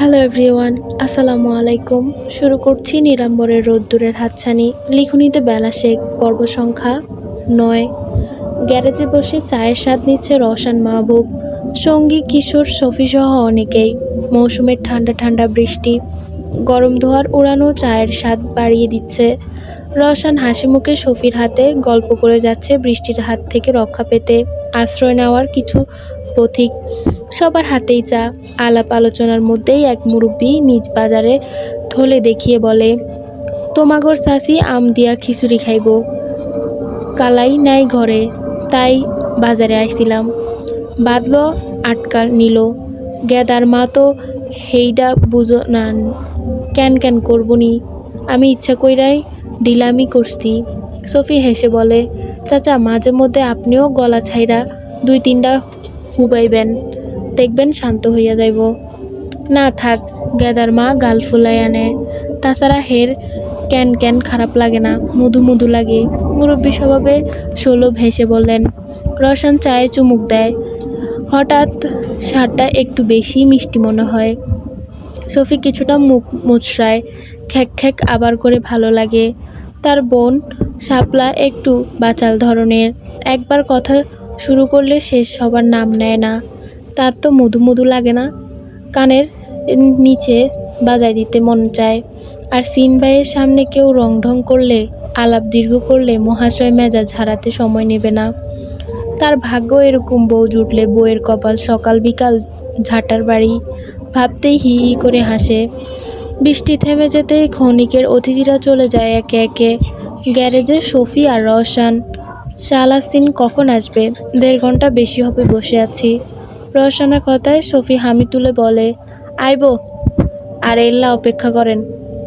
Hello everyone, আসসালামু আলাইকুম। শুরু করছি নিরাম্বরের রোদ্দুরের হাতছানি লিখনিতে বেলা শেখ পর্ব সংখ্যা ৯। গ্যারেজে বসে চায়ের স্বাদ নিচ্ছে রওশন মাহবুব, সঙ্গী কিশোর শফিসহ অনেকেই। মৌসুমের ঠান্ডা ঠান্ডা বৃষ্টি গরম ধোয়ার উড়ানো চায়ের স্বাদ বাড়িয়ে দিচ্ছে। রওশন হাসি মুখে শফির হাতে গল্প করে যাচ্ছে বৃষ্টির হাত থেকে রক্ষা পেতে আশ্রয় নেওয়ার কিছু পথিক। সবার হাতেই চা। আলাপ আলোচনার মধ্যেই এক মুরব্বি নিজ বাজারে থলে দেখিয়ে বলে, তোমাগর চাষি আম দিয়া খিচুড়ি খাইব, কালাই নাই ঘরে, তাই বাজারে আইছিলাম। বাদল আটকা নিল, গেদার মা তো হেইডা বুঝো না, ক্যান ক্যান করবনি, আমি ইচ্ছা কইরাই ডিলামি করছি। সফি হেসে বলে, চাচা মাঝে মধ্যে আপনিও গলা ছাইরা 2-3টা হুবাইবেন, দেখবেন শান্ত হইয়া যাইব। না থাক, গেদার মা গাল ফুলাই আনে, তাছাড়া হের ক্যান ক্যান খারাপ লাগে না, মধু মধু লাগে। মুরব্বী স্বভাবে সুলভ হেসে বললেন। রওশন চায়ে চুমুক দেয়। হঠাৎ স্বাদটা একটু বেশি মিষ্টি মনে হয়। সফি কিছুটা মুখ মুচড়ায়, খ্যাক খ্যাক আবার করে ভালো লাগে। তার বোন শাপলা একটু বাচাল ধরনের, একবার কথা শুরু করলে শেষ হবার নাম নেয় না। তার তো মধু মধু লাগে না, কানের নিচে বাজায় দিতে মন চায়। আর সিন ভাইয়ের সামনে কেউ রং ঢং করলে, আলাপ দীর্ঘ করলে মহাশয় মেজাজ হারাতে সময় নেবে না। তার ভাগ্য এরকম বউ জুটলে বউয়ের কপাল সকাল বিকাল ঝাঁটার বাড়ি, ভাবতেই হি হি করে হাসে। বৃষ্টি থেমে যেতেই ক্ষণিকের অতিথিরা চলে যায় একে একে। গ্যারেজে শফি আর রওশন। শালাসিন কখন আসবে? 1.5 ঘন্টা বেশি হবে বসে আছি। রওশনের কথায় শফি হামি তুলে বলে, আইবো, আর এল্লা অপেক্ষা করেন।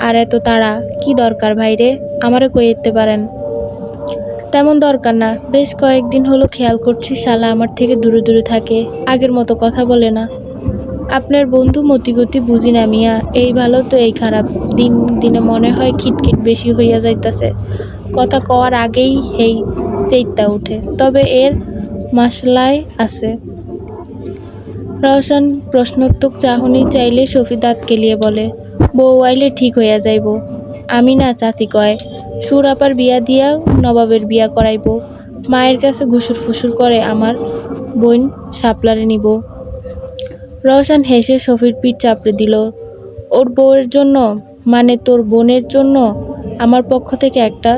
আর এত তাড়া কি দরকার ভাইরে, আমারে কইতে পারেন। তেমন দরকার না, বেশ কয়েকদিন হলো খেয়াল করছি শালা আমার থেকে দূরে দূরে থাকে, আগের মতো কথা বলে না। আপনার বন্ধু মতিগতি বুঝি না মিয়া, এই ভালো তো এই খারাপ, দিন দিনে মনে হয় খিটখিট বেশি হইয়া যাইতাছে। কথা কওয়ার আগেই হেই চেইত্তা উঠে, তবে এর মাসলায় আছে। রওশন প্রশ্নোত্তক চাহনি চাইলে শফি দাঁত কেলিয়ে বলে, বউ আইলে ঠিক হইয়া যাইব। আমি না চাচি কয়, সুর আপার বিয়া দিয়া নবাবের বিয়া করাইব। মায়ের কাছে ঘুষুর ফুসুর করে আমার বোন শাপলারে নিব। রওশন হেসে শফির পিঠ চাপড়ে দিল। ওর বউয়ের জন্য, মানে তোর বোনের জন্য আমার পক্ষ থেকে একটা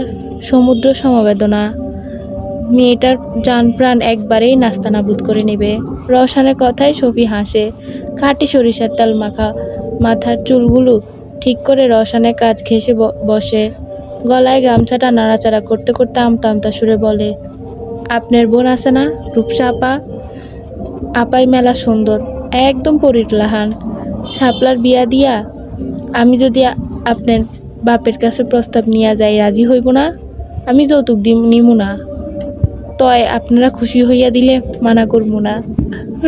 সমুদ্র সমবেদনা। মেয়েটার জান প্রাণ একবারেই নাস্তানাবুদ করে নেবে। রওশনের কথায় শফি হাসে। খাঁটি সরিষার তেল মাখা মাথার চুলগুলো ঠিক করে রওশনের কাজ ঘেঁষে বসে। গলায় গামছাটা নাড়াচাড়া করতে করতে আমতা আমতা সুরে বলে, আপনার বোন আছে না, রূপসা আপা? আপাই মেলা সুন্দর, একদম পরীর লাহান। শাপলার বিয়া দিয়া আমি যদি আপনার বাপের কাছে প্রস্তাব নিয়ে যাই, রাজি হইব না? আমি যৌতুক নিমু না, তয় আপনারা খুশি হইয়া দিলে মানা করবো না।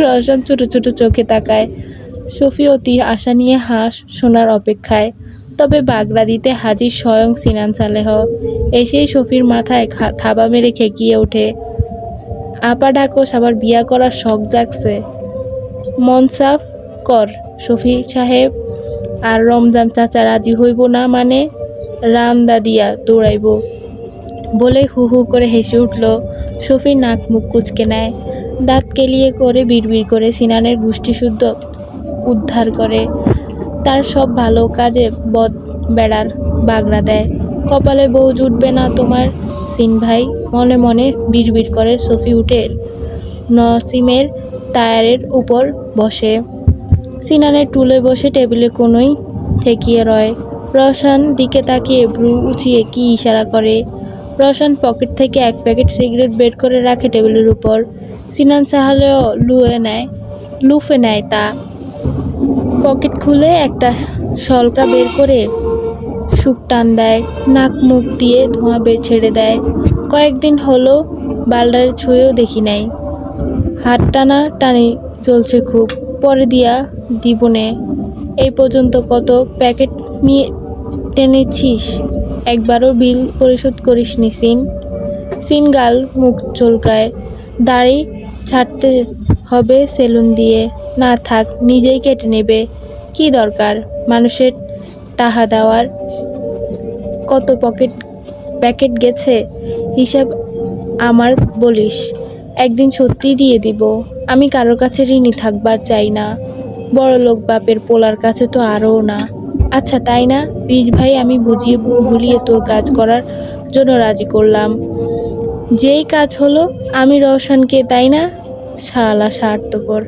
রওশন ছোট ছোট চোখে তাকায়। শফি অতি আশা নিয়ে হাঁস শোনার অপেক্ষায়। তবে বাগড়া দিতে হাজির স্বয়ং সিনান সালেহ। এসেই শফির মাথায় থাবা মেরে খেকিয়ে ওঠে, আপা ডাকোস, আবার বিয়া করার শখ জাগছে? মনসাফ কর শফি সাহেব, আর রমজান চাচা রাজি হইব না মানে রামদা দিয়া দৌড়াইব। বলে হু হু করে হেসে উঠল। শফি নাক মুখ কুচকে নেয়, দাঁত কেলিয়ে করে বিড়বিড় করে সিনানের গোষ্ঠী শুদ্ধ উদ্ধার করে। তার সব ভালো কাজে বদ বেড়ার বাগড়া দেয়। কপালে বউ জুটবে না তোমার সিন ভাই, মনে মনে বিড়বিড় করে শফি উঠে নসিমের টায়ারের উপর বসে। সিনানের টুলে বসে টেবিলে কোনোই ঠেকিয়ে রয়। রওশন দিকে তাকিয়ে ভ্রু উঁচিয়ে কি ইশারা করে। রওশন পকেট থেকে এক প্যাকেট সিগারেট বের করে রাখে টেবিলের উপর। সিনান সাহালেও লুফে নেয় তা। পকেট খুলে একটা সলকা বের করে শুক টান দেয়, নাক মুখ দিয়ে ধোঁয়া ছেড়ে দেয়। কয়েকদিন হলো বালডারে ছুঁয়েও দেখি নাই। হাত টানা টানি চলছে খুব, পরে দিয়া দিবনে। এই পর্যন্ত কত প্যাকেট নিয়ে টেনেছিস, একবারও বিল পরিশোধ করিসনি সিন। সিন গাল মুখ চুলকায়। দাড়ি ছাড়তে হবে সেলুন দিয়ে, না থাক নিজেই কেটে নেবে। কি দরকার মানুষের টাহা দেওয়ার? কত প্যাকেট গেছে হিসাব আমার বলিস, একদিন সত্যিই দিয়ে দিব। আমি কারোর কাছে ঋণী থাকবার চাই না, বড়লোক বাপের পোলার কাছে তো আরও না। আচ্ছা তাই না রিজ ভাই, আমি বুঝিয়ে ভুলিয়ে তোর কাজ করার জন্য রাজি করলাম। যেই কাজ হলো, আমি রওশনকে, তাই না? শালা স্বার্থপর।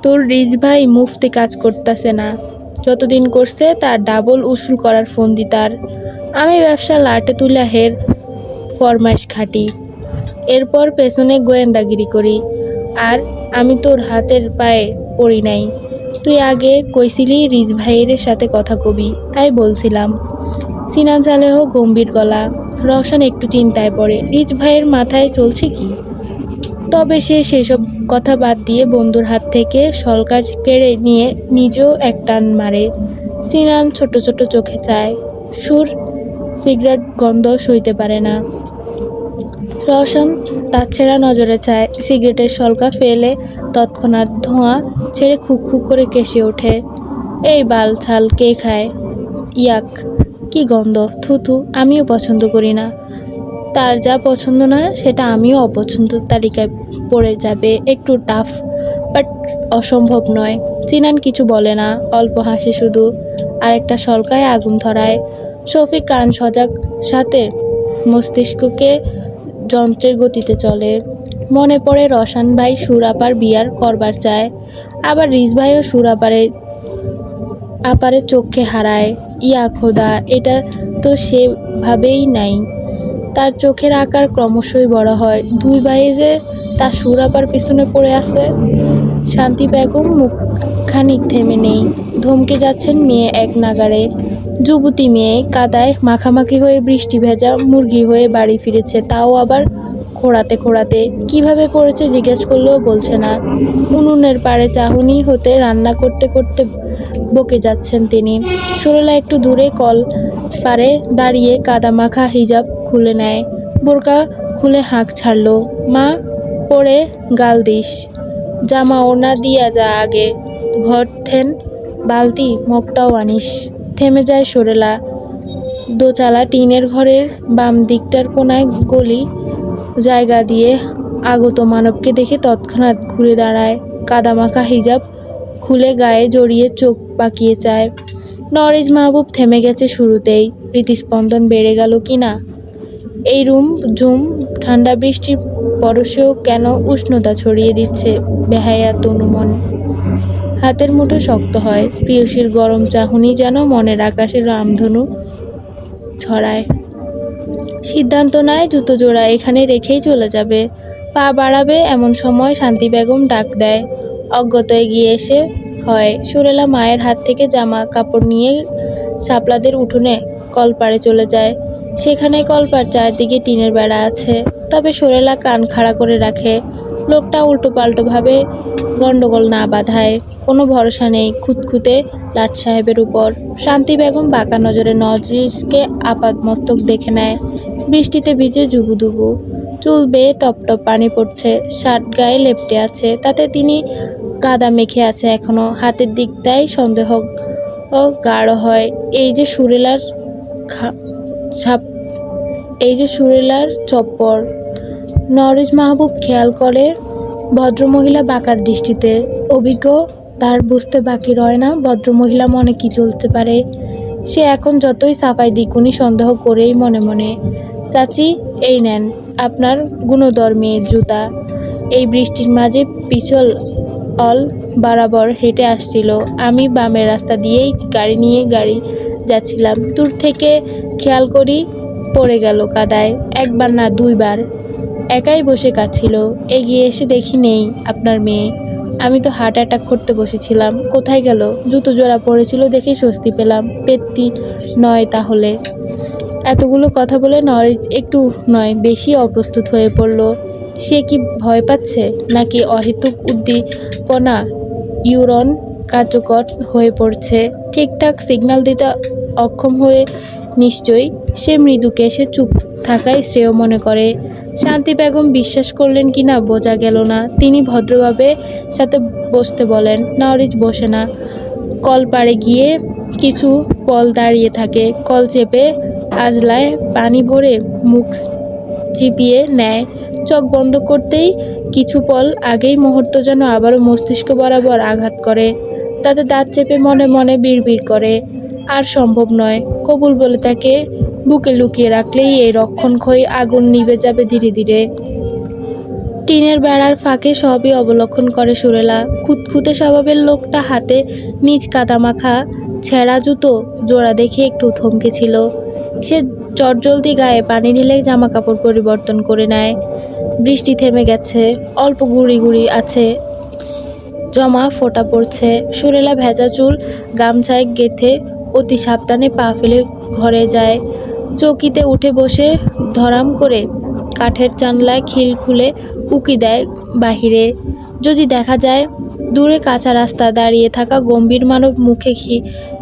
তোর রিজ ভাই মুফতি কাজ করতেছে না, যতদিন করছে তার ডাবল উসুল করার ফন্দি তার। আমি ব্যবসা লাটে তুলা হের ফরমাইশ খাটি, এরপর পেছনে গোয়েন্দাগিরি করি। আর আমি তোর হাতের পায়ে পড়ি নাই। তুই আগে কইছিলি রিজ ভাইয়ের সাথে কথা কবি, তাই বলছিলাম। সিনান সালেহ গম্ভীর গলা। রওশন একটু চিন্তায় পড়ে, রিজ ভাইয়ের মাথায় চলছে কি? তবে সে সেসব কথা বাদ দিয়ে বন্ধুর হাত থেকে সলকাজ কেড়ে নিয়ে নিজেও এক টান মারে। সিনান ছোট ছোট চোখে চায়। সুর সিগারেট গন্ধ সইতে পারে না। রওশন তাচ্ছেড়া নজরে চায়, সিগারেটের সলকা ফেলে তৎক্ষণাৎ ধোঁয়া ছেড়ে খুক খুক করে কেসে ওঠে। এই বাল ছাল কে খায়? ইয়াক, কি গন্ধ, থুতু, আমিও পছন্দ করি না। তার যা পছন্দ না সেটা আমিও অপছন্দের তালিকায় পড়ে যাবে। একটু টাফ, বাট অসম্ভব নয়। সিনান কিছু বলে না, অল্প হাসে শুধু। আরেকটা সলকায় আগুন ধরায়। শফিক কান সজাগ, সাথে মস্তিষ্ককে যন্ত্রের গতিতে চলে। মনে পড়ে রসান ভাই সুরাপার বিয়ার করবার চায়, আবার রিজ ভাইও আপারে চোখে হারায়। ইয়া খোদা, এটা তো সেভাবেই নাই। তার চোখের আকার ক্রমশই বড় হয়। দুই ভাই যে তার সুরাপার পিছনে পড়ে আছে। শান্তি বেগম মুখখানি থেমে নেই, ধমকে যাচ্ছেন মেয়ে এক নাগাড়ে। যুবতী মেয়ে কাদায় মাখামাখি হয়ে বৃষ্টি ভেজা মুরগি হয়ে বাড়ি ফিরেছে, তাও আবার খোঁড়াতে খোঁড়াতে। কিভাবে পড়েছে জিজ্ঞেস করলেও বলছে না। উনুনের পাড়ে চাহনি হতে রান্না করতে করতে বকে যাচ্ছেন তিনি। সরলা একটু দূরে কল পারে দাঁড়িয়ে কাদা মাখা হিজাব খুলে নেয়, বোরকা খুলে হাঁক ছাড়লো। মা, পড়ে গাল দিস, জামা ওনা দিয়া যা আগে, ঘর থেন বালতি মগটাও আনিস। থেমে যায় সরেলা। দোচালা টিনের ঘরের বাম দিকটার কোনায় গলি জায়গা দিয়ে আগত মানবকে দেখে তৎক্ষণাৎ ঘুরে দাঁড়ায়। কাদামাখা হিজাব খুলে গায়ে জড়িয়ে চোখ পাকিয়ে চায়। নরিজ মাহবুব থেমে গেছে শুরুতেই। হৃদস্পন্দন বেড়ে গেল কি না? এই ঝুম ঠান্ডা বৃষ্টির পরশেও কেন উষ্ণতা ছড়িয়ে দিচ্ছে বেহায়া তনুমন। হাতের মুঠো শক্ত হয়, প্রিয়সীর গরম চাহনি যেন মনের আকাশে রামধনু ছড়ায়। সিদ্ধান্ত নেয় জুতো জোড়া এখানে রেখেই চলে যাবে। পা বাড়াবে এমন সময় শান্তি বেগম ডাক দেয়। অজ্ঞত এগিয়ে এসে হয়। সুরেলা মায়ের হাত থেকে জামা কাপড় নিয়ে শাপলাদের উঠোনে কলপাড়ে চলে যায়। সেখানে কলপার চারদিকে টিনের বেড়া আছে, তবে সুরেলা কান খাড়া করে রাখে, লোকটা উল্টো পাল্টো ভাবে গন্ডগোল না বাধায়। কোনো ভরসা নেই খুঁতখুঁতে লাট সাহেবের উপর। শান্তি বেগম বাঁকা নজরে নজরিসকে আপাদ মস্তক দেখে নেয়। বৃষ্টিতে ভিজে জুবুদুবু, চুল বেয়ে টপ টপ পানি পড়ছে, শার্ট গায়ে লেপ্টে আছে, তাতে তিনি কাদা মেখে আছে এখনো। হাতের দিকটাই সন্দেহ গাঢ় হয়। এই যে সুরেলার চপ্পর। নরিজ মাহবুব খেয়াল করে ভদ্রমহিলা বাঁকা দৃষ্টিতে। অভিজ্ঞ তার বুঝতে বাকি রয় না ভদ্রমহিলা মনে কি চলতে পারে। সে এখন যতই সাফাই দ্বিগুণী সন্দেহ করেই মনে মনে। চাচি, এই নেন আপনার গুণধর মেয়ের জুতা। এই বৃষ্টির মাঝে পিছল অল বরাবর হেঁটে আসছিল। আমি বামের রাস্তা দিয়েই গাড়ি যাচ্ছিলাম, দূর থেকে খেয়াল করি পড়ে গেল কাদায়। একবার না দুইবার। একাই বসে কাঁদছিল, এগিয়ে এসে দেখি নেই আপনার মেয়ে। আমি তো হার্ট অ্যাটাক করতে বসেছিলাম। কোথায় গেল? জুতো জোড়া পড়েছিল দেখে স্বস্তি পেলাম। পেত্তি নয় তাহলে? এতগুলো কথা বলে নরিজ একটু নয় বেশি অপ্রস্তুত হয়ে পড়ল। সে কি ভয় পাচ্ছে, নাকি অহেতুক উদ্দীপনা ইউরন কার্যকর হয়ে পড়ছে? ঠিকঠাক সিগন্যাল দিতে অক্ষম হয়ে নিশ্চয়ই। সে মৃদু কেশে চুপ থাকাই শ্রেয় মনে করে। শান্তি বেগম বিশ্বাস করলেন কিনা বোঝা গেল না। তিনি ভদ্রভাবে সাথে বসতে বলেন। নরিজ বসে না, কল পাড়ে গিয়ে কিছু পল দাঁড়িয়ে থাকে, কল চেপে আজলায় পানি ভরে মুখ চিপিয়ে নেয়। চোখ বন্ধ করতেই কিছু পল আগেই মুহূর্ত যেন আবারও মস্তিষ্ক বরাবর আঘাত করে। তাতে দাঁত চেপে মনে মনে বিড়বিড় করে, আর সম্ভব নয়, কবুল বলে তাকে বুকে লুকিয়ে রাখলেই এই রক্ষণক্ষয়ী আগুন নিভে যাবে ধীরে ধীরে। টিনের বেড়ার ফাঁকে সবই অবলোকন করে সুরেলা। খুঁতখুঁতে স্বভাবের লোকটা হাতে নিজ কাদামাখা ছেঁড়া জুতো জোড়া দেখে একটু থমকেছিল। সে চটজলদি গায়ে পানি ঢেলে জামা কাপড় পরিবর্তন করে নেয়। বৃষ্টি থেমে গেছে, অল্প গুঁড়ি গুঁড়ি আছে জমা ফোঁটা পড়ছে। সুরেলা ভেজা চুল গামছায় গেঁথে অতি সাবধানে পা ফেলে ঘরে যায়। চৌকিতে উঠে বসে ধরাম করে কাঠের জানলায় খিল খুলে উকি দেয় বাহিরে। যদি দেখা যায় দূরে কাঁচা রাস্তা, দাঁড়িয়ে থাকা গম্ভীর মানব, মুখে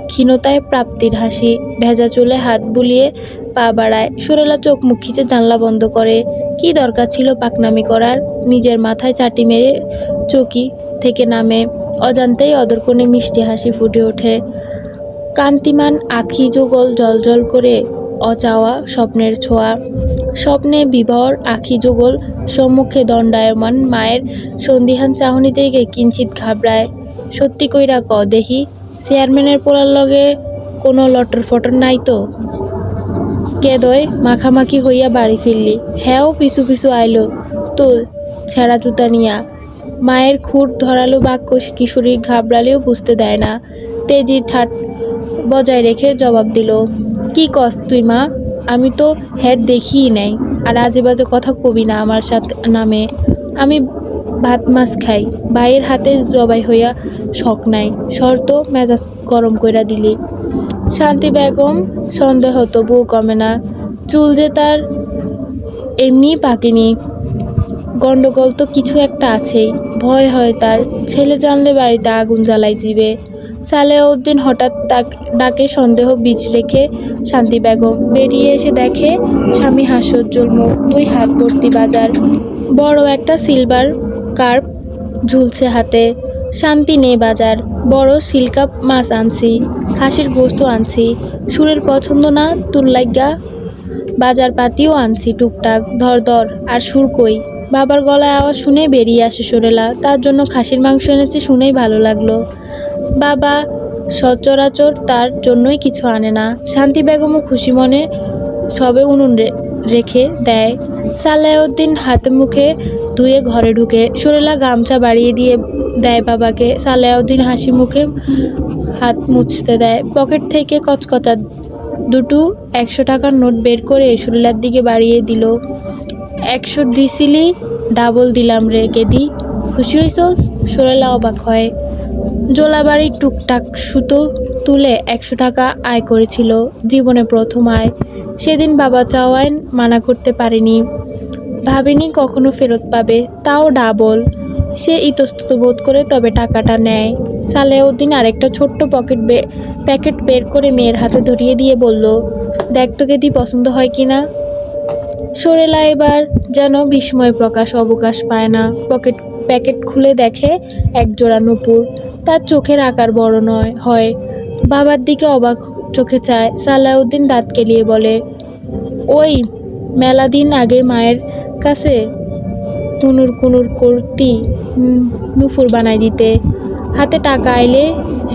ক্ষীণতায় প্রাপ্তির হাসি, ভেজা চুলে হাত বুলিয়ে পা বাড়ায়। সুরেলা চোখ মুখ খিচে জানলা বন্ধ করে। কি দরকার ছিল পাকনামি করার? নিজের মাথায় চাটি মেরে চৌকি থেকে নামে। অজান্তেই অদরকনে মিষ্টি হাসি ফুটে ওঠে। কান্তিমান আখি যুগল জলজল করে অচাওয়া স্বপ্নের ছোঁয়া। স্বপ্নে বিভোর আখি যুগল সম্মুখে দণ্ডায়মান মায়ের সন্দিহান চাহনি থেকে কিঞ্চিত ঘাবড়ায়। সত্যি কইরা ক দেহি, চেয়ারম্যানের পোলার লগে কোনো লটর ফটর নাই তো? কেদয় মাখামাখি হইয়া বাড়ি ফিরলি, হ্যাঁও পিছু পিছু আইলো তো ছেঁড়া জুতা নিয়া। মায়ের খুঁট ধরালো বাক্য কিশোরী ঘাবড়ালেও বুঝতে দেয় না। তেজি ঠাট বজায় রেখে জবাব দিল, কি কস তুই মা? আমি তো হেড দেখিই নাই, আর আজে বাজে কথা কবি না আমার সাথে নামে। আমি ভাত মাছ খাই, ভাইয়ের হাতে জবাই হইয়া শখ নাই। শর্ত মেজাজ গরম কইরা দিলি। শান্তি বেগম সন্দেহ তবুও কমে না। চুল যে তার এমনি পাকেনি, গন্ডগোল তো কিছু একটা আছেই। ভয় হয় তার, ছেলে জানলে বাড়িতে আগুন জ্বালাই দিবে। সালেহউদ্দিন হঠাৎ ডাকে সন্দেহ বীজ রেখে শান্তি বেগম বেরিয়ে এসে দেখে স্বামী হাস্যোজ্জ্বল মুখ, 2 হাত ভর্তি বাজার, বড় একটা সিলভার কার্প ঝুলছে হাতে। শান্তি নেই বাজার, বড় সিলকাপ মাছ আনছি, খাসির গোস্ত আনছি, সুরের পছন্দ না তুল লাইগা বাজার পাতিও আনছি টুকটাক, ধর ধর। আর সুর কই? বাবার গলায় আওয়াজ শুনে বেরিয়ে আসে সুরেলা। তার জন্য খাসির মাংস এনেছে শুনেই ভালো লাগলো। বাবা সচরাচর তার জন্যই কিছু আনে না। শান্তি বেগমও খুশি মনে সবে উনুন রেখে দেয়। সালেহউদ্দিন হাতে মুখে ধুয়ে ঘরে ঢুকে। সুরেলা গামছা বাড়িয়ে দিয়ে দেয় বাবাকে। সালেহউদ্দিন হাসি মুখে হাত মুছতে দেয়। পকেট থেকে কচকচা দুটো 100 টাকার নোট বের করে সুরেলার দিকে বাড়িয়ে দিল। 100 দিছিলি, ডাবল দিলাম রে কেদি, খুশি হইছস? সুরেলা অবাক হয়। জোলাবাড়ির টুকটাক সুতো তুলে 100 টাকা আয় করেছিল, জীবনে প্রথম আয়। সেদিন বাবা চাওয়ায় মানা করতে পারেনি, ভাবেনি কখনো ফেরত পাবে, তাও ডাবল। সে ইতস্তত বোধ করে তবে টাকাটা নেয়। সালেহউদ্দিন আরেকটা ছোট্ট প্যাকেট বের করে মেয়ের হাতে ধরিয়ে দিয়ে বলল, দেখ তো কেদি পছন্দ হয় কিনা। সুরেলা এবার যেন বিস্ময় প্রকাশ অবকাশ পায় না। প্যাকেট খুলে দেখে একজোড়া নূপুর। তার চোখের আকার বড় নয় হয়। বাবার দিকে অবাক চোখে চায়। সালাউদ্দিন দাঁত কেলিয়ে বলে, ওই মেলা দিন আগে মায়ের কাছে কুনুর কুনুর করতি নুপুর বানাই দিতে, হাতে টাকা আইলে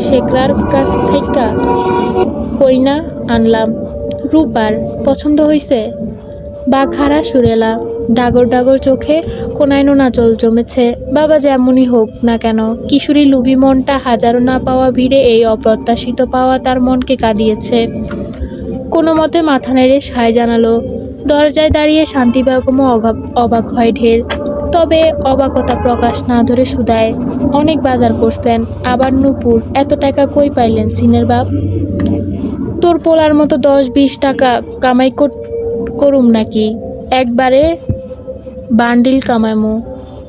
শেখরার কাছ থেকে কইনা আনলাম, রূপার। পছন্দ হইছে? বাঘহারা সুরেলা, ডাগর ডাগর চোখে কোনায় নোনাচল জমেছে। বাবা যেমনই হোক না কেন, কিশোরী লুবি মনটা হাজারো না পাওয়া ভিড়ে এই অপ্রত্যাশিত পাওয়া তার মনকে কাঁদিয়েছে। কোনো মতে মাথা নেড়ে সায় জানালো। দরজায় দাঁড়িয়ে শান্তি বেগমও অবাক হয় ঢের, তবে অবাকতা প্রকাশ না ধরে শুধায়, অনেক বাজার করছেন, আবার নূপুর, এত টাকা কই পাইলেন সিনের বাপ? তোর পোলার মতো 10-20 টাকা কামাই করুম নাকি? একবারে বান্ডিল কামাইমু।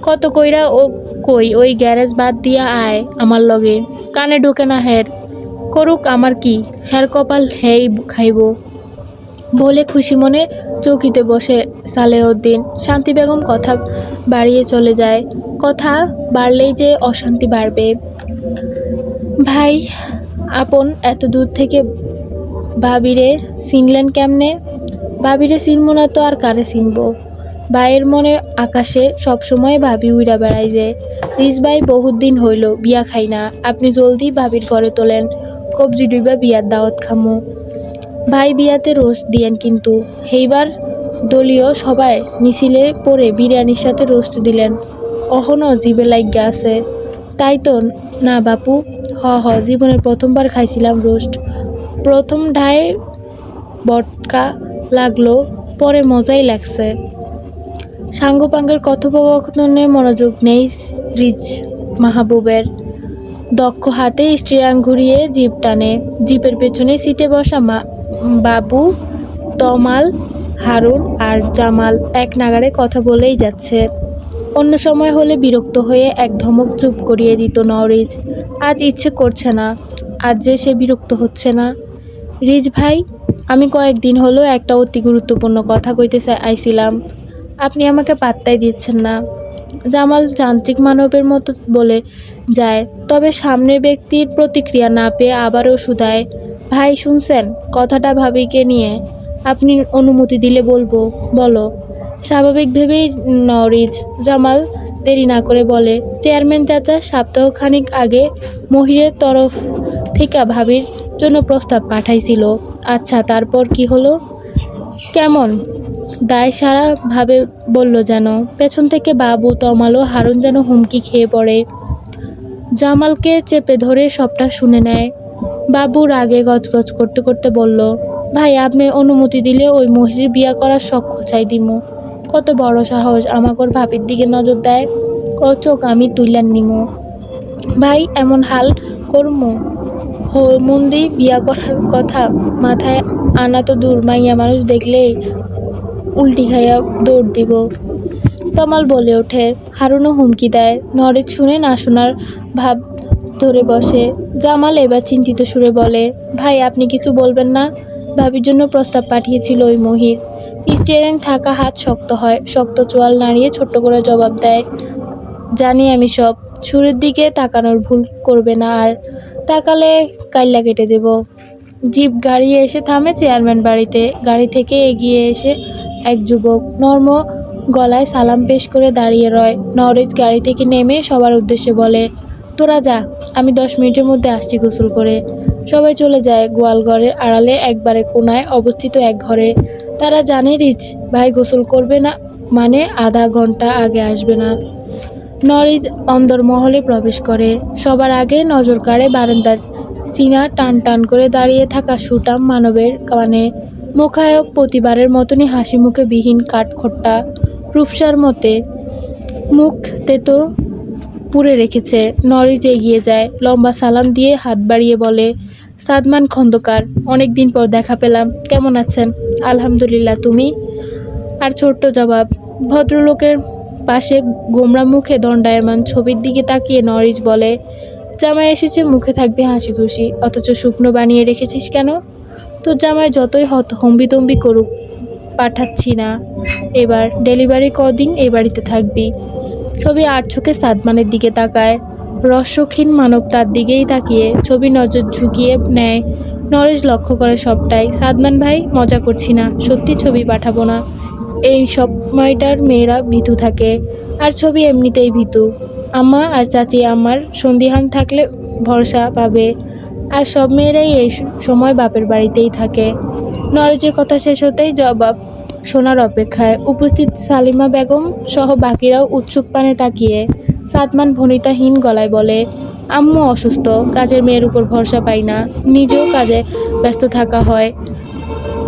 কত কইরা ও কই, ওই গ্যারেজ বাদ দিয়া আয় আমার লগে। কানে ঢোকে না হের, করুক আমার কি, হের কপাল হেই খাইব। বলে খুশি মনে চৌকিতে বসে সালেহউদ্দিন। শান্তি বেগম কথা বাড়িয়ে চলে যায়। কথা বাড়লেই যে অশান্তি বাড়বে। ভাই আপন এত দূর থেকে ভাবিরে চিনলেন কেমনে? ভাবিরে চিনবো না তো আর কারে চিনবো? ভাইয়ের মনে আকাশে সবসময় ভাবি উইরা বেড়াই যে রিস ভাই বহুত দিন হইল বিয়া খাই না, আপনি জলদি ভাবির ঘরে তোলেন, কবজি ডুইবা বিয়ার দাওয়াত খামু। ভাই বিয়াতে রোস্ট দিয়েন কিন্তু। এইবার দলীয় সবাই মিছিলে পড়ে বিরিয়ানির সাথে রোস্ট দিলেন, অহনো জিবে লাইগা আছে। তাই তো না বাপু? হ জীবনের প্রথমবার খাইছিলাম রোস্ট। প্রথম ঢায়ে বটকা লাগলো, পরে মজাই লাগছে। সাঙ্গপাঙ্গের কথোপকথনে মনোযোগ নেই রিজ মাহবুবের। দক্ষ হাতে স্টিয়ারিং ঘুরিয়ে জিপ টানে। জিপের পেছনে সিটে বসা বাবু, তমাল, হারুন আর জামাল এক নাগাড়ে কথা বলেই যাচ্ছে। অন্য সময় হলে বিরক্ত হয়ে এক ধমক চুপ করিয়ে দিত নওরিজ। আজ ইচ্ছে করছে না। আজ যে সে বিরক্ত হচ্ছে না। রিজ ভাই, আমি কয়েকদিন হলো একটা অতি গুরুত্বপূর্ণ কথা কইতে আইছিলাম, আপনি আমাকে পাত্তাই দিচ্ছেন না। জামাল যান্ত্রিক মানবের মতো বলে যায়, তবে সামনের ব্যক্তির প্রতিক্রিয়া না পেয়ে আবারও শুধায়, ভাই শুনছেন কথাটা? ভাবিকে নিয়ে আপনি অনুমতি দিলে বলবো। বলো। স্বাভাবিক ভেবেই নওরিজ। জামাল দেরি না করে বলে, চেয়ারম্যান চাচা সপ্তাহখানিক আগে মহিরের তরফ থেকে ভাবির জন্য প্রস্তাব পাঠাইছিল। আচ্ছা তারপর কি হলো? কেমন দায়সারা ভাবে বলল যেন। পেছন থেকে বাবু, তমাল ও হারুন যেন হুমকি খেয়ে পড়ে। জামালকে চেপে ধরে সবটা শুনে নেয়। বাবু রাগে গজগজ করতে করতে বলল, ভাই আপনি অনুমতি দিলে ওই মহির বিয়া করার শখ খোঁচাই দিমু। কত বড় সাহস আমাগর ভাবির দিকে নজর দেয়। ও চোখ আমি তুইলান নিমু। ভাই এমন হাল করমু? মন্দি বিয়া করার কথা মাথায় আনা তো দূর, মাইয়া মানুষ দেখলেই উল্টি খাইয়া দৌড় দিব। তমাল বলে ওঠে। হারুনও হুমকি দেয়। নরেজ শুনে না শোনার ভাব ধরে বসে। জামাল এবার চিন্তিত সুরে বলে, ভাই আপনি কিছু বলবেন না? ভাবির জন্য প্রস্তাব পাঠিয়েছিল ওই মহির। স্টিয়ারিং থাকা হাত শক্ত হয়, শক্ত চোয়াল নাড়িয়ে ছোট্ট করে জবাব দেয়, জানি আমি সব। সুরের দিকে তাকানোর ভুল করবে না আর। তাকালে কাইল্লা কেটে দেব। জিপ গাড়ি এসে থামে চেয়ারম্যান বাড়িতে। গাড়ি থেকে এগিয়ে এসে এক যুবক নর্ম গলায় সালাম পেশ করে দাঁড়িয়ে রয়। নওরিজ গাড়ি থেকে নেমে সবার উদ্দেশ্যে বলে, তোরা যা, আমি 10 মিনিটের মধ্যে আসছি গোসল করে। সবাই চলে যায় গোয়ালঘরের আড়ালে একবারে কোনায় অবস্থিত এক ঘরে। তারা জানে রিজ ভাই গোসল করবে না, মানে আধা ঘন্টা আগে আসবে না। নরিজ অন্দরমহলে প্রবেশ করে। সবার আগে নজর কাড়ে বারান্দার সিনা টান টান করে দাঁড়িয়ে থাকা সুটাম মানবের কানে। মুখায়ব প্রতিবারের মতনই হাসি মুখে বিহীন কাঠখোট্টা রূপসার মতে মুখ তেতো পুড়ে রেখেছে। নরিজ এগিয়ে যায়, লম্বা সালাম দিয়ে হাত বাড়িয়ে বলে, সাদমান খন্দকার, অনেক দিন পর দেখা পেলাম, কেমন আছেন? আলহামদুলিল্লাহ, তুমি? আর ছোট্ট জবাব। ভদ্রলোকের পাশে গোমরা মুখে দণ্ডায়মান ছবির দিকে তাকিয়ে নরিজ বলে, জামাই এসেছে, মুখে থাকবে হাসি খুশি, অথচ শুকনো বানিয়ে রেখেছিস কেন? তোর জামাই যতই হম্বিতম্বি করুক, পাঠাচ্ছি না। এবার ডেলিভারি কদিন এ বাড়িতে থাকবি। ছবি আর চোখে সাদমানের দিকে তাকায়। রসক্ষীণ মানব তার দিকেই তাকিয়ে ছবি নজর ঝুঁকিয়ে নেয়। নরেশ লক্ষ্য করে সবটাই। সাদমান ভাই, মজা করছি না, সত্যি ছবি পাঠাবো না। এই সময়টার মেয়েরা ভীতু থাকে, আর ছবি এমনিতেই ভীতু। আম্মা আর চাচি আমার সন্দিহান থাকলে ভরসা পাবে, আর সব মেয়েরাই এই সময় বাপের বাড়িতেই থাকে। নরেজের কথা শেষ হতেই জবাব শোনার অপেক্ষায় উপস্থিত সালিমা বেগম সহ বাকিরাও উৎসুক পানে তাকিয়ে। সাদমান ভনিতাহীন গলায় বলে, আম্মু অসুস্থ, কাজের মেয়ের উপর ভরসা পাই না, নিজেও কাজে ব্যস্ত থাকা হয়।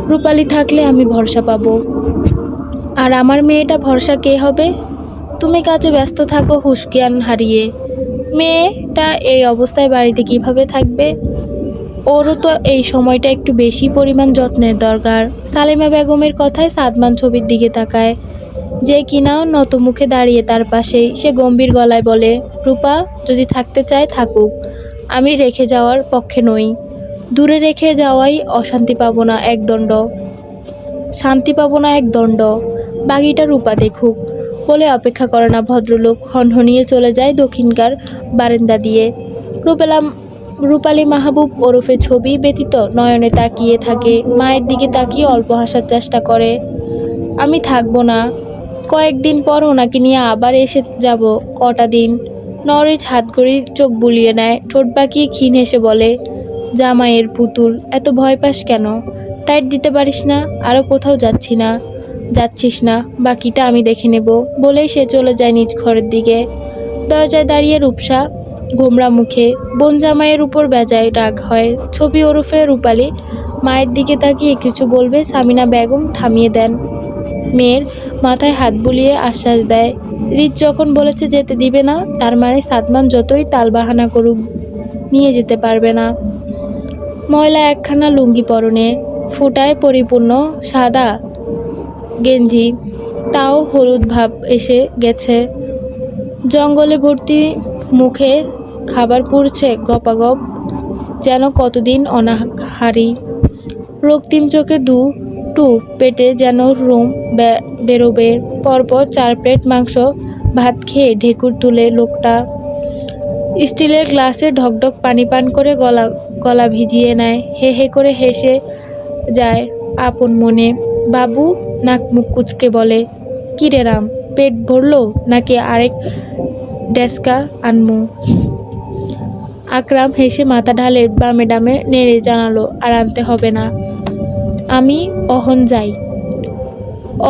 রূপালী থাকলে আমি ভরসা পাবো। আর আমার মেয়েটা ভরসা কে হবে? তুমি কাজে ব্যস্ত থাকো হুঁশজ্ঞান হারিয়ে। মেয়েটা এই অবস্থায় বাড়িতে কিভাবে থাকবে? ওরও তো এই সময়টা একটু বেশি পরিমাণ যত্নের দরকার। সালিমা বেগমের কথায় সাদমান ছবির দিকে তাকায়, যে কিনাও নত মুখে দাঁড়িয়ে তার পাশেই। সে গম্ভীর গলায় বলে, রূপা যদি থাকতে চায় থাকুক, আমি রেখে যাওয়ার পক্ষে নই। দূরে রেখে যাওয়াই অশান্তি পাবো না একদণ্ড, শান্তি পাবো না একদণ্ড। বাকিটা রূপা দেখুক। বলে অপেক্ষা করে না ভদ্রলোক হনহনিয়ে চলে যায় দক্ষিণকার বারান্দা দিয়ে। রূপেলা রূপালী মাহবুব ওরফে ছবি ব্যতীত নয়নে তাকিয়ে থাকে, মায়ের দিকে তাকিয়ে অল্প হাসার চেষ্টা করে। আমি থাকবো না, কয়েকদিন পর ওনাকে নিয়ে আবার এসে যাব। কটা দিন? নরিচ হাত ঘড়ির চোখ বুলিয়ে নেয়, ঠোঁট বাঁকিয়ে ক্ষীণ হেসে বলে, জামাইয়ের পুতুল, এত ভয় পাস কেন? টাইট দিতে পারিস না? আরও কোথাও যাচ্ছিস না, বাকিটা আমি দেখে নেব। বলেই সে চলে যায় নিজ ঘরের দিকে। দরজায় দাঁড়িয়ে রূপসা গোমরা মুখে। বোন জামাইয়ের উপর বেজায় রাগ হয়। ছবি ওরফে রূপালী মায়ের দিকে তাকিয়ে কিছু বলবে, সামিনা বেগম থামিয়ে দেন। মেয়ের মাথায় হাত বুলিয়ে আশ্বাস দেয়, রিচ যখন বলেছে যেতে দিবে না, তার মানে সাদমান যতই তালবাহানা করুক নিয়ে যেতে পারবে না। ময়লা একখানা লুঙ্গি পরনে, ফুটায় পরিপূর্ণ সাদা গেঞ্জি, তাও হলুদ ভাব এসে গেছে। জঙ্গলে ভর্তি, মুখে খাবার পুড়ছে গপাগপ, যেন কতদিন অনাহারি। রক্তিম চোখে টু পেটে যেন রোম বেরোবে। পরপর 4 প্লেট মাংস ভাত খেয়ে ঢেকুর তুলে লোকটা। স্টিলের গ্লাসে ঢকঢক পানি পান করে গলা ভিজিয়ে নেয়। হে হে করে হেসে যায় আপন মনে। বাবু নাক মুখ কুচকে বলে, কি রে রাম, পেট ভরলো নাকি আরেক ডেস্কা আনমু? আকরাম হেসে মাথা ঢালে বামে ডামে নেড়ে জানালো, আর আনতে হবে না, আমি অহন যাই।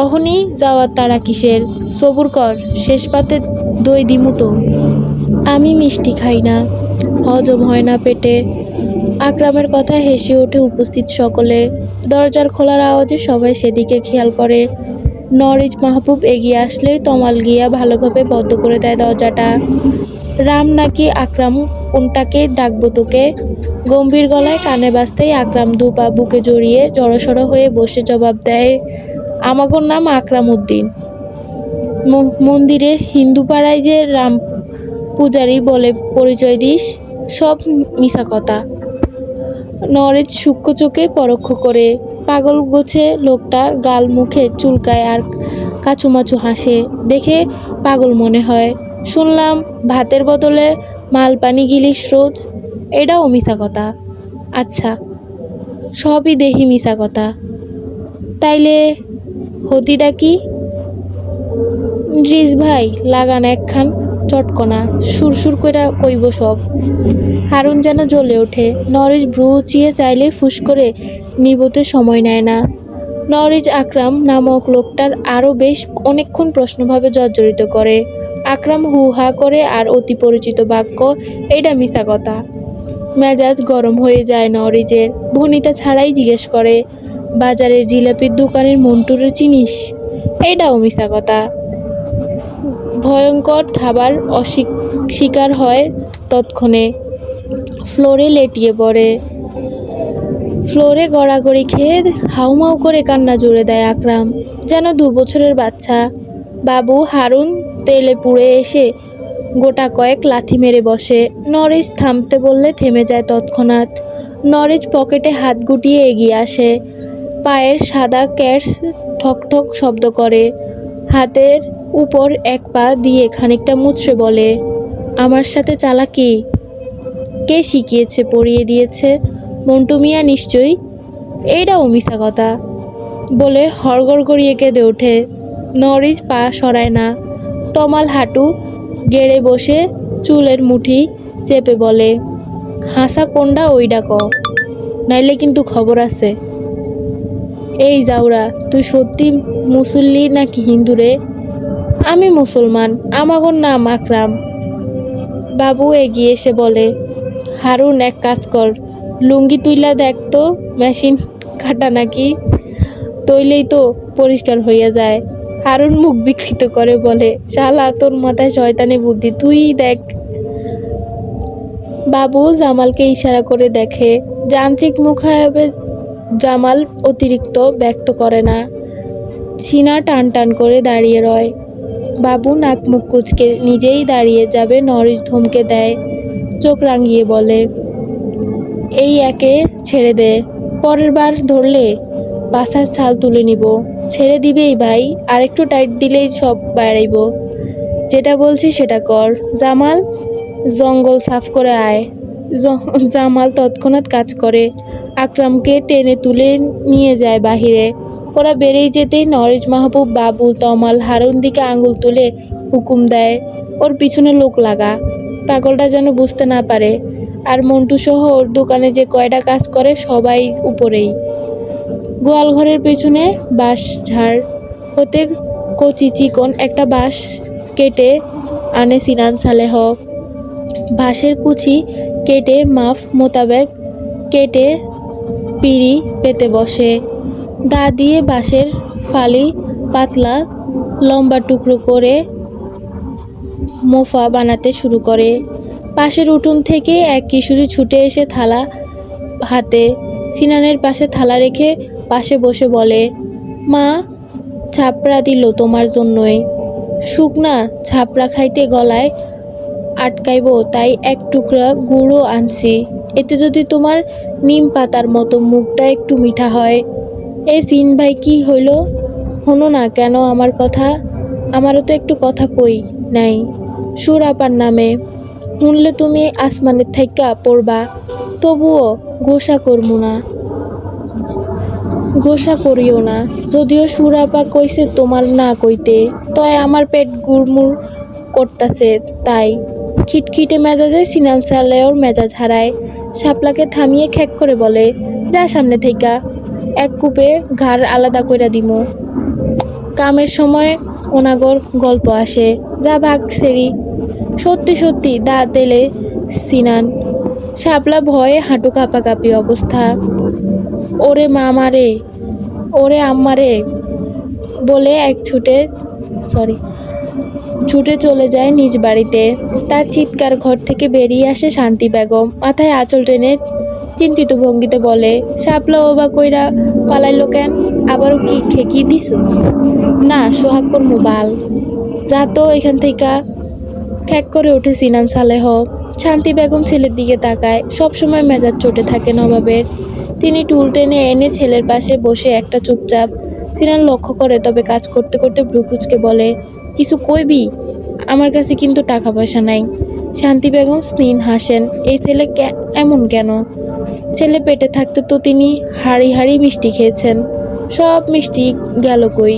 অহনি যাওয়ার তারা কিসের? সবুর কর, শেষ পাতে দই দিমু তো। আমি মিষ্টি খাই না, হজম হয় না পেটে। আকরামের কথা হেসে ওঠে উপস্থিত সকলে। দরজার খোলার আওয়াজে সবাই সেদিকে খেয়াল করে। নরিচ মাহবুব এগিয়ে আসলেই তমাল গিয়া ভালোভাবে বন্ধ করে দেয় দরজাটা। রাম নাকি আকরাম, কোনটাকে ডাকবো তোকে? গম্ভীর গলায় কানে বাজতেই আকরাম 2 পা বুকে জড়িয়ে জড়সড় হয়ে বসে জবাব দেয়, আমাগোর নাম আকরাম উদ্দিন। মন্দিরে হিন্দু পাড়ায় যে রাম পূজারি বলে পরিচয় দিস, সব মিছা কথা। নরেজ সূক্ষ্ম চোখে পরোক্ষ করে। পাগল গোছে লোকটা গাল মুখে চুলকায় আর কাচুমাচু হাসে, দেখে পাগল মনে হয়। শুনলাম ভাতের বদলে মাল পানি গিলিস রোজ, এটাও মিছা কথা? আচ্ছা, সবই দেখি মিছা কথা, তাইলে হতিটা কি? ড্রিস ভাই লাগান একখান চটকনা, সুরসুর কইরা কইব সব। হারুন যেন জ্বলে ওঠে। নরিচ ভ্রু উঁচিয়ে চাইলে ফুস করে নিবোতে সময় নেয় না। নরিচ আকরাম নামক লোকটার আরও বেশ অনেকক্ষণ প্রশ্নভাবে জর্জরিত করে। আকরাম হু হা করে আর অতি পরিচিত বাক্য, এইটা মিছা কথা। মেজাজ গরম হয়ে যায় নরিচের। ভনিতা ছাড়াই জিজ্ঞেস করে, বাজারের জিলাপির দোকানের মন্টুরে চিনিস? এইটাও মিছা কথা। ভয়ঙ্কর থাবার শিকার হয় তৎক্ষণে। ফ্লোরে লেটিয়ে পড়ে। ফ্লোরে গড়াগড়ি খেয়ে হাউমাউ করে কান্না জুড়ে দেয় আকরাম, যেন 2 বছরের বাচ্চা। বাবু হারুন তেলে পুড়ে এসে গোটা কয়েক লাথি মেরে বসে। নরিচ থামতে বললে থেমে যায় তৎক্ষণাৎ। নরিচ পকেটে হাত গুটিয়ে এগিয়ে আসে। পায়ের সাদা ক্যাটস ঠক ঠক শব্দ করে। হাতের উপর 1 পা দিয়ে খানিকটা মুচড়ে বলে, আমার সাথে চালাকি কে শিখিয়েছে, পড়িয়ে দিয়েছে? মন্টু মিয়া নিশ্চয়ই। এইটাও মিছা কথা বলে হড়গড় গড়িয়ে কেঁদে ওঠে। নরিচ পা সরায় না। তমাল হাঁটু গেড়ে বসে চুলের মুঠি চেপে বলে, হাসা কোনডা ওইডা ক, নাইলে কিন্তু খবর আছে। এই জাউরা, তুই সত্যি মুসল্লি নাকি হিন্দু রে? আমি মুসলমান, আমাগোর নাম আকরাম। বাবু এগিয়ে এসে বলে, হারুন এক কাজ কর, লুঙ্গি তুইলা দেখ তো মেশিন কাটা নাকি, তইলেই তো পরিষ্কার হইয়া যায়। হারুন মুখ বিকৃত করে বলে, শালা তোর মাথায় শয়তানি বুদ্ধি, তুই দেখ। বাবু জামালকে ইশারা করে দেখে। যান্ত্রিক মুখায়বে জামাল অতিরিক্ত ব্যক্ত করে না, সিনা টান টান করে দাঁড়িয়ে রয়। বাবু নাক মুখ কুচকে নিজেই দাঁড়িয়ে যাবে, নরিচ ধমকে দেয়, চোখ রাঙিয়ে বলে, এই একে ছেড়ে দে, পরের বার ধরলে পাছার ছাল তুলে নিব। ছেড়ে দিবেই ভাই, আরেকটু টাইট দিলেই সব বেড়াইব। যেটা বলছি সেটা কর। জামাল, জঙ্গল সাফ করে আয়। জামাল তৎক্ষণাৎ কাজ করে, আকরামকে টেনে তুলে নিয়ে যায় বাহিরে। ওরা বেরিয়ে যেতেই নরেশ, মাহবুব, বাবুল, তমাল হারুন দিকে আঙুল তুলে হুকুম দেয়, ওর পিছনে লোক লাগা, পাগলটা যেন বুঝতে না পারে। আর মন্টু সহ ওর দোকানে যে কয়টা কাজ করে সবাই উপরেই। গোয়ালঘরের পেছনে বাঁশ ঝাড় হতে কচি চিকন একটা বাঁশ কেটে আনে সিনান সালেহ। বাঁশের কুচি কেটে মাপ মোতাবেক কেটে পিঁড়ি পেতে বসে। দা দিয়ে বাঁশের ফালি পাতলা লম্বা টুকরো করে মোফা বানাতে শুরু করে। পাশের উঠোন থেকে এক কিশোরী ছুটে এসে থালা হাতে সিনানের পাশে থালা রেখে পাশে বসে বলে, মা, ছাপড়া দিল তোমার জন্যই। শুকনা ছাপড়া খাইতে গলায় আটকাইব, তাই এক টুকরা গুঁড়ো আনছি, এতে যদি তোমার নিম পাতার মতো মুখটা একটু মিঠা হয়। এই সিন ভাই, কি হইল? হনো না কেন আমার কথা? আমারও তো একটু কথা কই নাই সুর আপার নামে, শুনলে তুমি আসমানের থাইক্কা পড়বা। তবুও গোসা করমু না, গোসা করিও না। যদিও সুরাপা কইছে তোমার না কইতে, তয় আমার পেট গুড়মুড় করতাছে তাই। খিটখিটে মেজাজে সিনান সালেহর মেজাজ হারায়। শাপলাকে থামিয়ে খ্যাক করে বলে, যা সামনে থেইকা, এক কূপে ঘাড় আলাদা কইরা দিমু। কামের সময় ওনাগর গল্প আসে, যা ভাগ সেরি। সত্যি সত্যি দাঁত এলে সিনান। শাপলা ভয়ে হাঁটু কাঁপাকাঁপি অবস্থা। ওরে মামারে, ওরে আম্মারে বলে ছুটে চলে যায় নিজ বাড়িতে। তার চিৎকার ঘর থেকে বেরিয়ে আসে শান্তি বেগম, মাথায় আঁচল টেনে চিন্তিত ভঙ্গিতে বলে, শাপলা ওবা কইরা পালাইলো কেন? আবারও কি ঠেকি দিছুস? না, সোহাগ করমু বাল, যা তো এখান থেকে। খ্যাক করে ওঠে সিনান সালেহ। শান্তি বেগম ছেলের দিকে তাকায়। সবসময় মেজাজ চটে থাকে নবাবের। তিনি টুল টেনে এনে ছেলের পাশে বসে একটা চুপচাপ। সিনান লক্ষ্য করে, তবে কাজ করতে করতে ভ্রু কুঁচকে বলে, কিছু কইবি? আমার কাছে কিন্তু টাকা পয়সা নাই। শান্তি বেগম স্নেহ হাসেন, এই ছেলে এমন কেন? ছেলে পেটে থাকতে তো তিনি হাড়ি হাড়ি মিষ্টি খেয়েছেন, সব মিষ্টি গেল কই?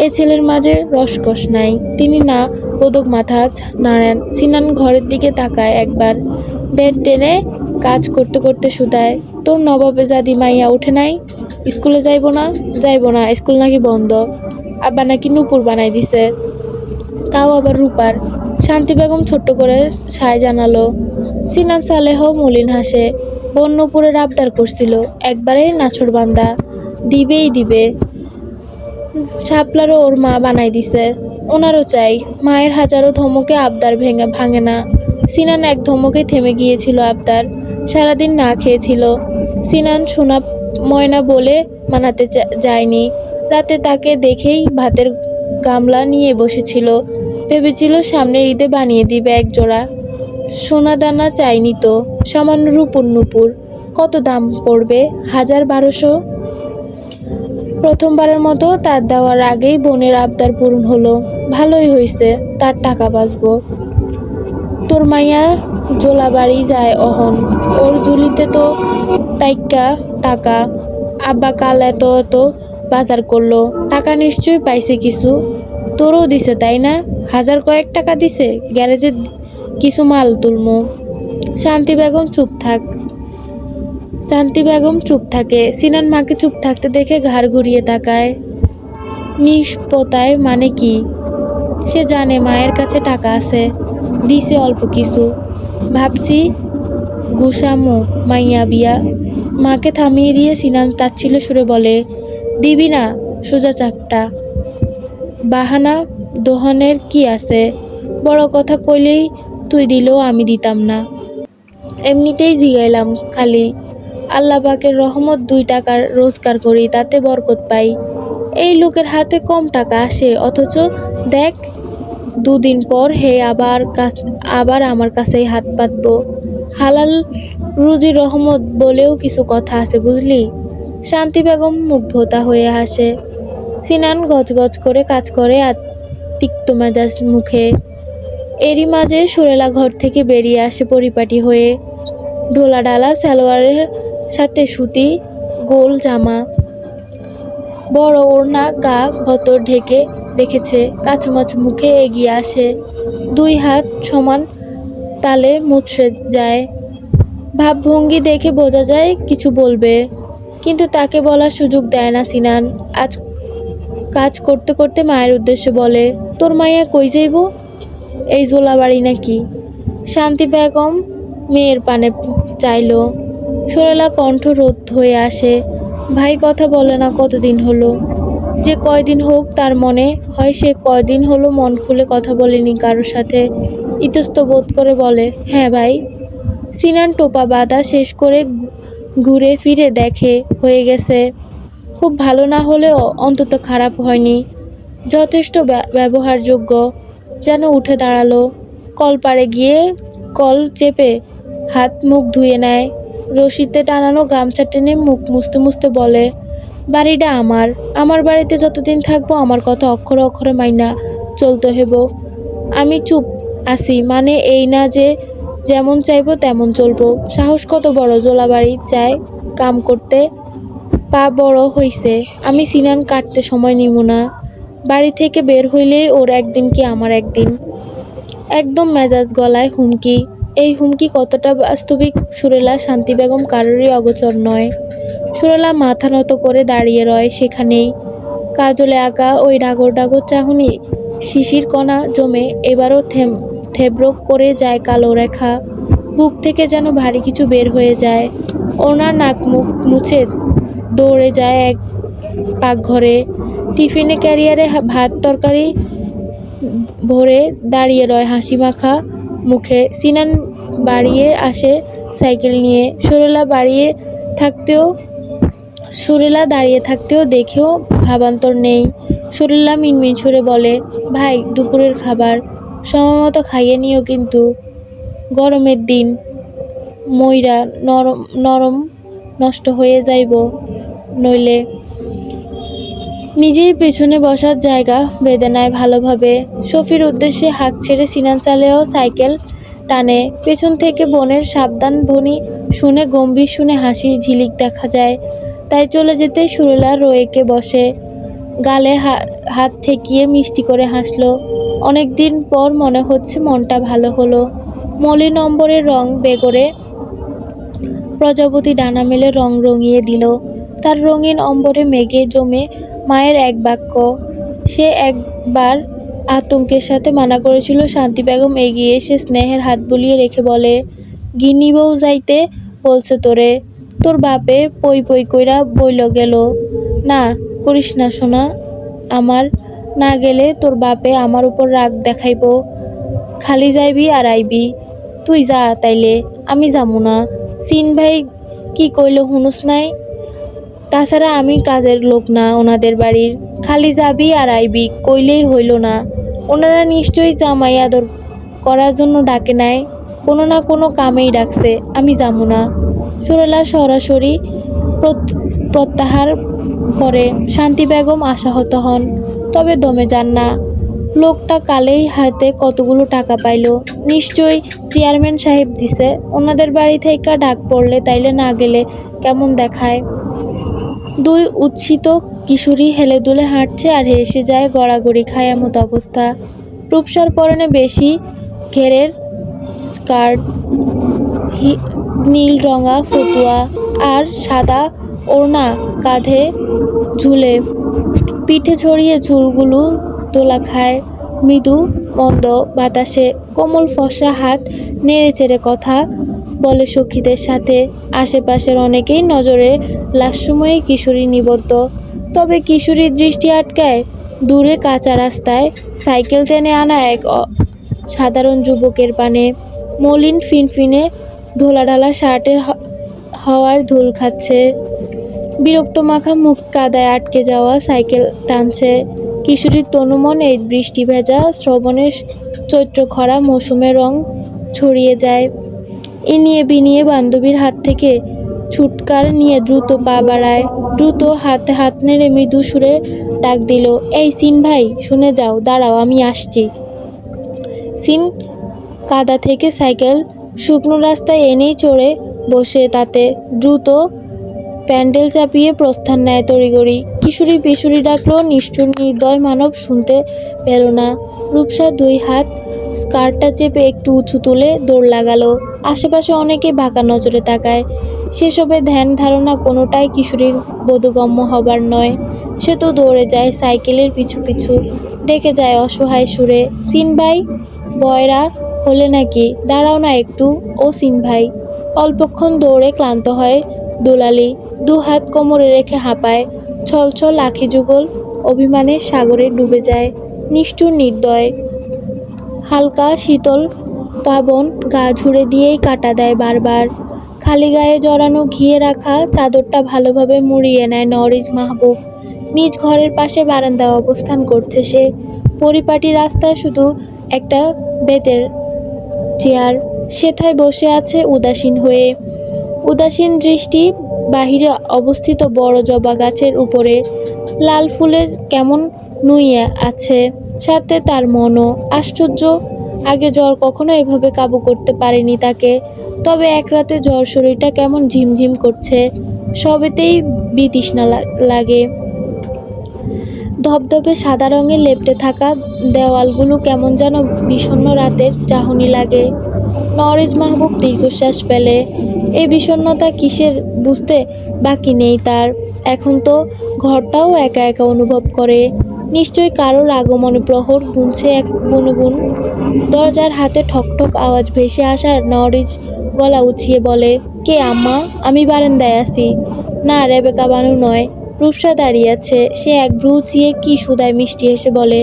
এ ছেলের মাঝে রসকস নাই। তিনি না বোধক মাথা নাড়েন। সিনান ঘরের দিকে তাকায় একবার, বেড টেনে কাজ করতে করতে শুধায়, তোর নবাবে জাদি মাইয়া উঠে নাই? স্কুলে যাইব না? যাইব না, স্কুল নাকি বন্ধ। আব্বা নাকি নুপুর বানাই দিছে, তাও আবার রূপার। শান্তি বেগম ছোট্ট করে সায় জানালো। সিনান সালেহ মলিন হাসে, বোন নুপুরের আবদার করছিল, একবারে নাছর বান্দা, দিবেই দিবে। শাপলারও ওর মা বানাই দিছে, ওনারও চাই। মায়ের হাজারো ধমকে আবদার ভাঙে না। সিনান এক ধমকে থেমে গিয়েছিল আবদার। সারাদিন না খেয়েছিল। সিনান সোনা ময়না বলে মানাতে যায়নি। রাতে তাকে দেখেই ভাতের গামলা নিয়ে বসেছিল। ভেবেছিল সামনের ঈদে বানিয়ে দিবে এক জোড়া। সোনা দানা চাইনি তো, সামান্য রূপুর নুপুর। কত দাম পড়বে? 1000-1200। প্রথমবারের মতো তার দেওয়ার আগেই বোনের আবদার পূরণ হলো। ভালোই হইছে, তার টাকা বাঁচবো। তোর মাইয়া জোলা বাড়ি যায় অহন, ওর ঝুলিতে তো টাইক্কা টাকা। আব্বা কাল এত এত বাজার করলো, টাকা নিশ্চয়ই পাইছে কিছু। তোরও দিছে তাই না? 1000 কয়েক টাকা দিছে, গ্যারেজে কিছু মাল তুলমু। শান্তি বেগম চুপ থাকে। সিনান মাকে চুপ থাকতে দেখে ঘাড় ঘুরিয়ে তাকায়। নিষ্পতায় মানে কি? সে জানে মায়ের কাছে টাকা আছে, দিছে অল্প কিছু। ভাবছি গুসামু মাইয়া বিয়া। মাকে থামিয়ে দিয়ে সিনান তাচ্ছিল্য সুরে বলে, দিবি না? সোজা চাপটা। বাহানা দোহনের কি আছে? বড় কথা কইলেই তুই দিলেও আমি দিতাম না। এমনিতেই জিগাইলাম খালি। আল্লাহ পাকের রহমত, 2 টাকার রোজগার করি, তাতে বরকত পাই। এই লোকের হাতে কম টাকা আসে, অথচ দেখ 2 দিন পর হে আবার আমার কাছেই হাত পাতবো। হালাল রুজি রহমত বলেও কিছু কথা আছে বুঝলি? শান্তি বেগম মুগ্ধতা হয়ে হাসে। সিনান গজগজ করে কাজ করে আর তিক্ত মেজাজ মুখে। এরই মাঝে সুরেলা ঘর থেকে বেরিয়ে আসে পরিপাটি হয়ে। ঢোলা ঢালা সালোয়ারের সাথে সুতি গোল জামা, বড় ওড়না গা গতর ঢেকে রেখেছে। কাছুমাছু মুখে এগিয়ে আসে, 2 হাত সমান তালে মুচড়ে যায়। ভাবভঙ্গি দেখে বোঝা যায় কিছু বলবে, কিন্তু তাকে বলার সুযোগ দেয় না সিনান। আজ কাজ করতে করতে মায়ের উদ্দেশ্যে বলে, তোর মাইয়া কই যাইব? এই জোলাবাড়ি নাকি? শান্তি বেগম মেয়ের পানে চাইল। সরলা কণ্ঠ রোধ হয়ে আসে, ভাই কথা বলে না কতদিন হলো। যে কয়দিন হোক তার মনে হয় সে কয়দিন হলো মন খুলে কথা বলেনি কারোর সাথে। ইতস্ত বোধ করে বলে, হ্যাঁ ভাই। সিনান টোপা বাঁধা শেষ করে ঘুরে ফিরে দেখে হয়ে গেছে। খুব ভালো না হলেও অন্তত খারাপ হয়নি, যথেষ্ট ব্যবহারযোগ্য। যেন উঠে দাঁড়ালো, কলপাড়ে গিয়ে কল চেপে হাত মুখ ধুয়ে নেয়। রশিতে টানানো গামছা টেনে মুখ মুছতে মুছতে বলে, বাড়িটা আমার বাড়িতে যতদিন থাকবো আমার কথা অক্ষরে অক্ষরে মাইনা চলতে হইব। আমি চুপ আছি মানে এই না যে যেমন চাইবো তেমন চলবো। সাহস কত বড় জোলাবাড়ি চায় কাম করতে। পা বড় হইছে, আমি সিনান কাটতে সময় নিব না। বাড়ি থেকে বের হইলেই ওর একদিন কি আমার একদিন। একদম মেজাজ গলায় হুমকি। এই হুমকি কতটা বাস্তবিক সুরেলা শান্তি বেগম কারোরই অগোচর নয়। সুরেলা মাথা নত করে দাঁড়িয়ে রয় সেখানেই। কাজলে আঁকা ওই ডাগর ডাগর চাহনি শিশির কণা জমে এবারও থেব্র করে যায় কালো রেখা। বুক থেকে যেন ভারী কিছু বের হয়ে যায়। ওনার নাক মুখ মুছে দৌড়ে যায় এক পাকঘরে। টিফিনে ক্যারিয়ারে ভাত তরকারি ভরে দাঁড়িয়ে রয় হাসি মাখা মুখে। সিনান বাড়িয়ে আসে সাইকেল নিয়ে। সুরেলা দাঁড়িয়ে থাকতেও দেখেও ভাবান্তর নেই। সুরেলা মিনমিন সুরে বলে, ভাই দুপুরের খাবার সময় মতো খাইয়ে নিও কিন্তু। গরমের দিন, মইরা নরম নষ্ট হয়ে যাইব নইলে। নিজেই পেছনে বসার জায়গা বেঁধে নেয় ভালোভাবে। শফির উদ্দেশ্যে হাঁক ছেড়ে সিনান চালেও সাইকেল টানে। পেছন থেকে বোনের সাবধান ধ্বনি শুনে গম্ভীর শুনে হাসির ঝিলিক দেখা যায়। তাই চলে যেতে সুরেলা রয়েকে বসে, গালে হাত ঠেকিয়ে মিষ্টি করে হাসলো। অনেকদিন পর মনে হচ্ছে মনটা ভালো হলো। মলিন অম্বরের রং বেগরে প্রজাপতি ডানা মেলে রং রঙিয়ে দিল। তার রঙিন অম্বরে মেঘে জমে মায়ের এক বাক্য। সে একবার আতঙ্কের সাথে মানা করেছিল। শান্তি বেগম এগিয়ে এসে স্নেহের হাত বুলিয়ে রেখে বলে, গিন্নি বউ যাইতে বলছে তোরে। তোর বাপে পই পই কইরা বইল গেল। না করিস না সোনা আমার, না গেলে তোর বাপে আমার উপর রাগ দেখাইব। খালি যাইবি আর আইবি। তুই যা তাইলে, আমি যামু না। সিন ভাই কি কইল হুনুস নাই? তাছাড়া আমি কাজের লোক না ওনাদের বাড়ির। খালি যাবি আর আইবি কইলেই হইল না? ওনারা নিশ্চয়ই জামাই আদর করার জন্য ডাকে নাই, কোনো না কোনো কামেই ডাকছে। আমি যামু না। সুরেলা সরাসরি প্রত্যাহার করে। শান্তি বেগম আশাহত হন, তবে দমে যান না। লোকটা কালেই হাতে কতগুলো টাকা পাইল, নিশ্চয়ই চেয়ারম্যান সাহেব দিছে। ওনাদের বাড়ি থেকে ডাক পড়লে তাইলে না গেলে কেমন দেখায়। 2 উচ্ছিত কিশোরী হেলে দুলে হাঁটছে আর হেসে যায়, গড়াগড়ি খায় এমত অবস্থা। রূপসার পরনে বেশি ঘেরের স্কার্ট, নীল রঙা ফতুয়া আর সাদা ওড়না কাঁধে ঝুলে, পিঠে ছড়িয়ে চুলগুলো দোলা খায় মৃদু মন্দ বাতাসে। কোমল ফসা হাত নেড়ে চেড়ে কথা বলে সখীদের সাথে। আশেপাশের অনেকেই নজরে লাস্যময়ী কিশোরী নিবদ্ধ। তবে কিশোরীর দৃষ্টি আটকায় দূরে কাঁচা রাস্তায় সাইকেল টেনে আনা এক সাধারণ যুবকের পানে। মলিন ফিনফিনে ঢোলাঢালা শার্টের হাওয়ার ধুল খাচ্ছে। বিরক্ত মাখা মুখ কাদায় আটকে যাওয়া সাইকেল টানছে। কিশোরীর তনুমন এই বৃষ্টি ভেজা শ্রবণের চৈত্র খরা মৌসুমের রং ছড়িয়ে যায়। ইনিয়ে বিনিয়ে বান্ধবীর হাত থেকে ছুটকার নিয়ে দ্রুত পা বাড়ায়। দ্রুত হাতে হাত নেড়ে মৃদু সুরে ডাক দিল, এই সিন ভাই শুনে যাও, দাঁড়াও আমি আসছি। সিন কাদা থেকে সাইকেল শুকনো রাস্তায় এনেই চড়ে বসে তাতে দ্রুত প্যান্ডেল চাপিয়ে প্রস্থান নেয় তড়িঘড়ি। কিশোরী পিশোরী ডাকলো, নিষ্ঠুর নির্দয় মানব শুনতে পেল না। রূপসা 2 হাত স্কার্টটা চেপে একটু উঁচু তুলে দৌড় লাগালো। আশেপাশে অনেকে বাঁকা নজরে তাকায়। সেসবের ধ্যান ধারণা কোনোটাই কিশোরীর বোধগম্য হবার নয়। সে তো দৌড়ে যায় সাইকেলের পিছু পিছু, ডেকে যায় অসহায় সুরে, সিন ভাই, বয়রা হলে নাকি, দাঁড়াও না একটু, ও সিন ভাই। অল্পক্ষণ দৌড়ে ক্লান্ত হয় দুলালি, 2 হাত কোমরে রেখে হাঁপায়, ছলছল আখি যুগল অভিমানের সাগরে ডুবে যায়। নিষ্ঠুর নির্দয়, হালকা শীতল পাবন গা ঝুড়ে দিয়েই কাটা দেয় বারবার। খালি গায়ে জড়ানো ঘিয়ে রাখা চাদরটা ভালোভাবে মুড়িয়ে নেয় নওরিজ মাহবুব। নিজ ঘরের পাশে বারান্দায় অবস্থান করছে সে। পরিপাটি রাস্তায় শুধু একটা বেতের চেয়ার, সেথায় বসে আছে উদাসীন হয়ে। উদাসীন দৃষ্টি বাহিরে অবস্থিত বড় জবা গাছের উপরে। লাল ফুলে কেমন নুইয়ে আছে, সাথে তার মনও। আশ্চর্য, আগে জ্বর কখনো এভাবে কাবু করতে পারেনি তাকে। তবে এক রাতে জ্বর শরীরটা কেমন ঝিমঝিম করছে, সবেতেই বিতৃষ্ণা লাগে। ধবধবে সাদা রঙে লেপ্টে থাকা দেওয়ালগুলো কেমন যেন বিষণ্ণ রাতের চাহনি লাগে। নওরিজ মাহবুব দীর্ঘশ্বাস ফেলে। এই বিষণ্ণতা কিসের বুঝতে বাকি নেই তার। এখন তো ঘরটাও একা একা অনুভব করে। নিশ্চয়ই কারোর আগমনে প্রহর গুনছে এক গুনগুন। দরজার হাতে ঠকঠক আওয়াজ ভেসে আসার নওরিজ গলা উঁচিয়ে বলে, কে আম্মা? আমি বারান্দায় আছি। না, রেবেকা বানু নয়, রূপসা দাঁড়িয়ে আছে। সে এক ভ্রু উঁচিয়ে কি সুদায় মিষ্টি হেসে বলে,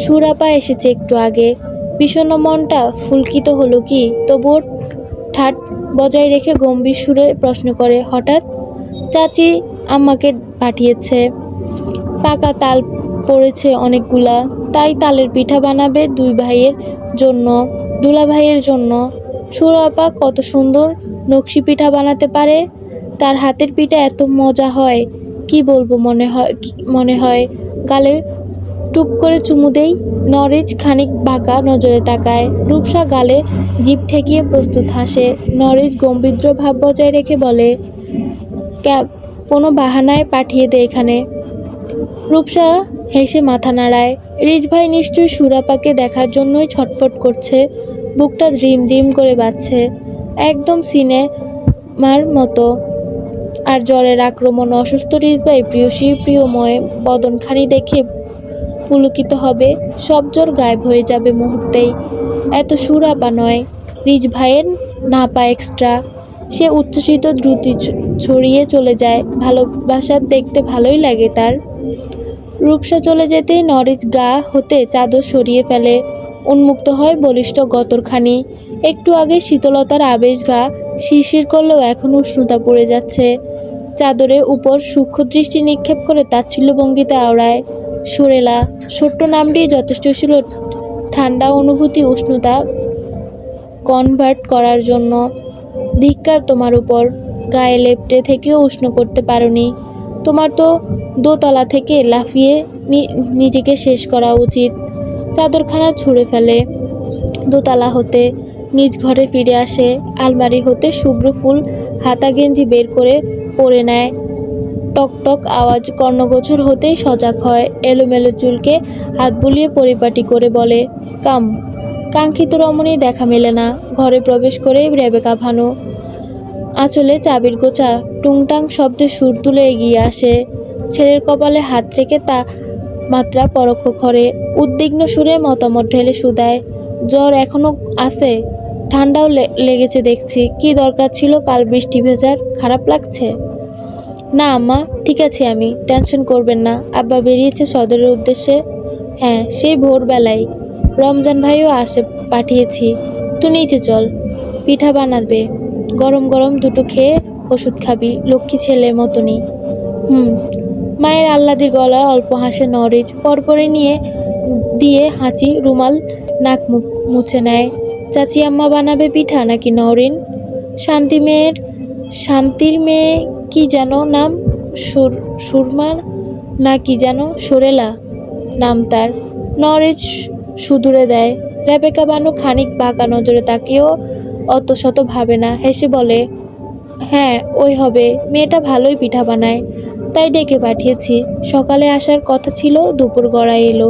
সুরাপা এসেছে একটু আগে। বিষণ্ণ মনটা ফুলকিত হলো কি, তবুও ঠাট বজায় রেখে গম্ভীর সুরে প্রশ্ন করে, হঠাৎ? চাচি আম্মাকে পাঠিয়েছে। পাকা তাল পড়েছে অনেকগুলা, তাই তালের পিঠা বানাবে 2 ভাইয়ের জন্য, দুলা ভাইয়ের জন্য। সুরাপা কত সুন্দর নকশি পিঠা বানাতে পারে। তার হাতের পিঠা এত মজা হয়, কি বলবো। মনে হয় গালে টুপ করে চুমু দেই। নওরিজ খানিক বাঁকা নজরে তাকায়। রূপসা গালে জিভ ঠেকিয়ে প্রস্তুত হাসে। নওরিজ গম্ভীর ভাব বজায় রেখে বলে, কোনো বাহানায় পাঠিয়ে দে এখানে। রূপসা হেসে মাথা নাড়ায়। রিজ ভাই নিশ্চয়ই সুরাপাকে দেখার জন্যই ছটফট করছে, বুকটা দ্রিম দ্রিম করে বাজছে, একদম সিনেমার মতো। আর জ্বরের আক্রমণ অসুস্থ রিজ ভাই প্রিয়সী প্রিয়ময় বদনখানি দেখে পুলকিত হবে, সব জ্বর গায়েব হয়ে যাবে মুহূর্তেই। এত সুরাপা নয়, রিজ ভাইয়ের নাপা এক্সট্রা। সে উচ্ছ্বসিত দ্রুতি ছড়িয়ে চলে যায়। ভালোবাসার দেখতে ভালোই লাগে তার। রূপসা চলে যেতেই নওরিজ গা হতে চাদর সরিয়ে ফেলে। উন্মুক্ত হয় বলিষ্ঠ গতরখানি। একটু আগে শীতলতার আবেশ গা শিরশির করলেও এখন উষ্ণতা পড়ে যাচ্ছে। চাদরের উপর সূক্ষ্ম দৃষ্টি নিক্ষেপ করে তাচ্ছিল্য ভঙ্গিতে আওড়ায়, সুরেলা। ছোট্ট নামটি যথেষ্ট ছিল ঠান্ডা অনুভূতি উষ্ণতা কনভার্ট করার জন্য। ধিক্কার তোমার উপর, গায়ে লেপ্টে থেকেও উষ্ণ করতে পারোনি। তোমার তো দোতলা থেকে লাফিয়ে নিজেকে শেষ করা উচিত। চাদরখানা ছুঁড়ে ফেলে। দোতলা হতে নিজ ঘরে ফিরে আসে। আলমারি হতে শুভ্র ফুল হাতা গেঞ্জি বের করে পরে নেয়। টকটক আওয়াজ কর্ণগোচর হতেই সজাগ হয়। এলোমেলো চুলকে হাত বুলিয়ে পরিপাটি করে বলে, কাম। কাঙ্ক্ষিত রমণী দেখা মেলে না। ঘরে প্রবেশ করেই রেবেকা ভানু আঁচলে চাবির গোছা টুংটাং শব্দে সুর তুলে এগিয়ে আসে। ছেলের কপালে হাত রেখে তা মাত্রা পরোক্ষ করে উদ্বিগ্ন সুরে মতামত ঢেলে শুধায়, জ্বর এখনো আছে? ঠান্ডাও লেগেছে দেখছি। কি দরকার ছিল কাল বৃষ্টি ভেজার? খারাপ লাগছে? না আম্মা, ঠিক আছি আমি, টেনশন করবেন না। আব্বা বেরিয়েছে সদরের উদ্দেশ্যে। হ্যাঁ, সেই ভোরবেলায়। রমজান ভাইও আসে, পাঠিয়েছি। তুই নিচে চল, পিঠা বানাবে। গরম গরম দুটো খেয়ে ওষুধ খাবি, লক্ষ্মী ছেলের মতনই। মায়ের আহ্লাদের গলায় অল্প হাসে নওরিজ। পরপরে দিয়ে হাঁচি রুমাল নাক মুছে নেয়। চাচি আম্মা বানাবে পিঠা নাকি নওরিন? শান্তির মেয়ে কি যেন নাম, সুরমা না কি যেন, সুরেলা নাম তার। নওরিজ সুদূরে দেয়। রেবেকা বানু খানিক বাঁকা নজরে তাকেও অত শত ভাবে না, হেসে বলে, হ্যাঁ, ওই হবে। মেয়েটা ভালোই পিঠা বানায়, তাই ডেকে পাঠিয়েছি। সকালে আসার কথা ছিল, দুপুর গড়ায় এলো।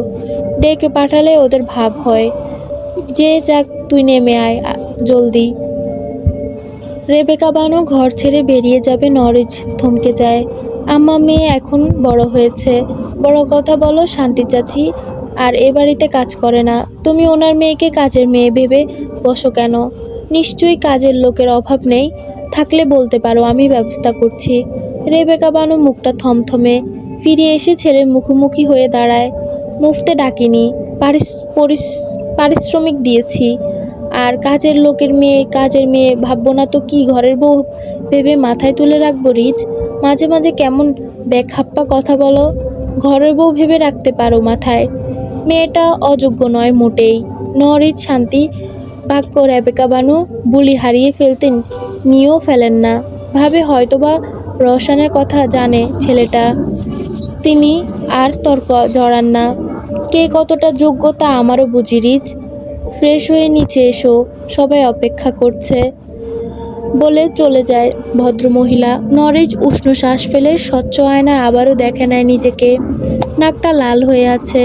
ডেকে পাঠালে ওদের ভাব হয় যে যাক, তুই নেমে আয় জলদি। রেবেকা বানু ঘর ছেড়ে বেরিয়ে যাবে, নরিজ থমকে যায়। আম্মা, মেয়ে এখন বড় হয়েছে, বড় কথা বলো শান্তি চাচি। আর এ বাড়িতে কাজ করে না, তুমি ওনার মেয়েকে কাজের মেয়ে ভেবে বসো কেন? নিশ্চয়ই কাজের লোকের অভাব নেই, থাকলে বলতে পারো, আমি ব্যবস্থা করছি। রেবেকা বানু মুখটা থমথমে, ফিরে এসে ছেলের মুখোমুখি হয়ে দাঁড়ায়। মুফতে ডাকিনি, পারিশ্রমিক দিয়েছি। আর কাজের মেয়ে ভাববো না তো কি, ঘরের বউ ভেবে মাথায় তুলে রাখবো রিজ? মাঝে মাঝে কেমন বেখাপ্পা কথা বলো। ঘরের বউ ভেবে রাখতে পারো মাথায়। মেয়েটা অযোগ্য নয় মোটেই। নরিজ শান্তি বাক্য রেবেকা বানু বুলি হারিয়ে ফেলতেন, নিয়েও ফেলেন না। ভাবে হয়তোবা রওশনের কথা জানে ছেলেটা, তিনি আর তর্ক জড়ান না। কে কতটা যোগ্য তা আমারও বুঝি রিজ। ফ্রেশ হয়ে নিচে এসো, সবাই অপেক্ষা করছে বলে চলে যায় ভদ্রমহিলা। নরিজ উষ্ণ শ্বাস ফেলে স্বচ্ছ আয়নায় আবারও দেখে নেয় নিজেকে। নাকটা লাল হয়ে আছে।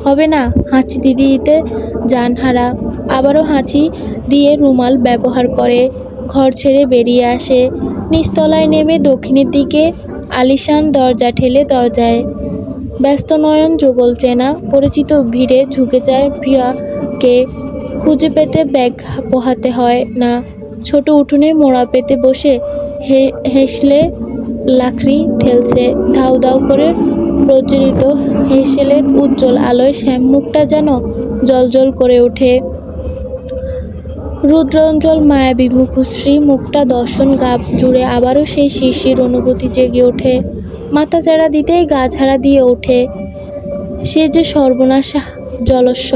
হবে না, হাঁচি দিতে দিতে জানহারা। আবারও হাঁচি দিয়ে রুমাল ব্যবহার করে ঘর ছেড়ে বেরিয়ে আসে। নিচতলায় নেমে দক্ষিণের দিকে আলিশান দরজা ঠেলে দরজায় ব্যস্ত নয়ন যুগল চেনা পরিচিত ভিড়ে ঝুঁকে যায় প্রিয়াকে খুঁজে পেতে। ব্যাগ পোহাতে হয় না, ছোট উঠোনে মোড়া পেতে বসে হেসলে লাকড়ি ঠেলছে। ধাউ ধাউ করে প্রজ্বলিত হেসেলের উজ্জ্বল আলোয় শ্যামমুখটা যেন জ্বলজ্বল করে ওঠে। রুদ্রঞ্জল মায়াবী মুখশ্রী মুখটা দর্শন গা জুড়ে আবারও সেই শিশির অনুভূতি জেগে ওঠে। মাথা চাড়া দিতেই গা ঝাড়া দিয়ে ওঠে। সে যে সর্বনাশা জলস্ব।